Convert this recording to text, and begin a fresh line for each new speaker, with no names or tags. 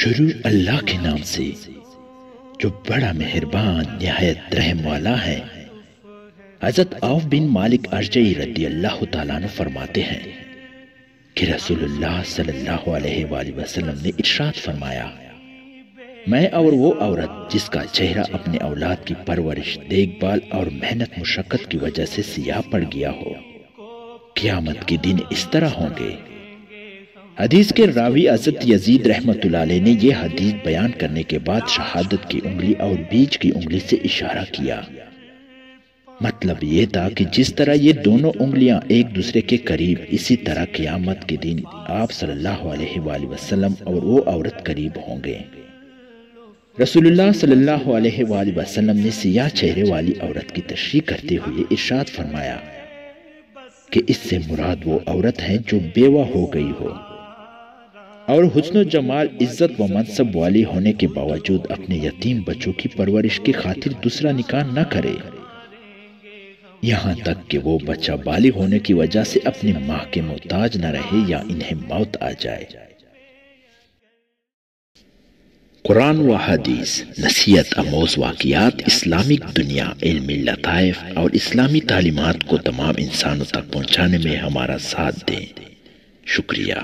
شروع اللہ کے نام سے جو بڑا مہربان نہایت رحم والا ہے۔ حضرت عوف بن مالک اشجعی رضی اللہ تعالیٰ عنہ فرماتے ہیں کہ رسول اللہ صلی اللہ علیہ وآلہ وسلم نے ارشاد فرمایا، میں اور وہ عورت جس کا چہرہ اپنے اولاد کی پرورش، دیکھ بھال اور محنت مشقت کی وجہ سے سیاہ پڑ گیا ہو، قیامت کے دن اس طرح ہوں گے۔ حدیث کے راوی حضرت یزید رحمۃ اللہ علیہ نے یہ حدیث بیان کرنے کے بعد شہادت کی انگلی اور بیچ کی انگلی سے اشارہ کیا۔ مطلب یہ تھا کہ جس طرح یہ دونوں انگلیاں ایک دوسرے کے قریب، اسی طرح قیامت کے دن آپ صلی اللہ علیہ وآلہ وسلم اور وہ عورت قریب ہوں گے۔ رسول اللہ صلی اللہ علیہ وآلہ وسلم نے سیاہ چہرے والی عورت کی تشریح کرتے ہوئے ارشاد فرمایا کہ اس سے مراد وہ عورت ہے جو بیوہ ہو گئی ہو اور حسن و جمال، عزت و منصب والی ہونے کے باوجود اپنے یتیم بچوں کی پرورش کی خاطر دوسرا نکاح نہ کرے، یہاں تک کہ وہ بچہ بالغ ہونے کی وجہ سے اپنی ماں کے محتاج نہ رہے یا انہیں موت آ جائے۔ قرآن و حدیث نصیحت آموز واقعات، اسلامک دنیا، علمی لطائف اور اسلامی تعلیمات کو تمام انسانوں تک پہنچانے میں ہمارا ساتھ دیں۔ شکریہ۔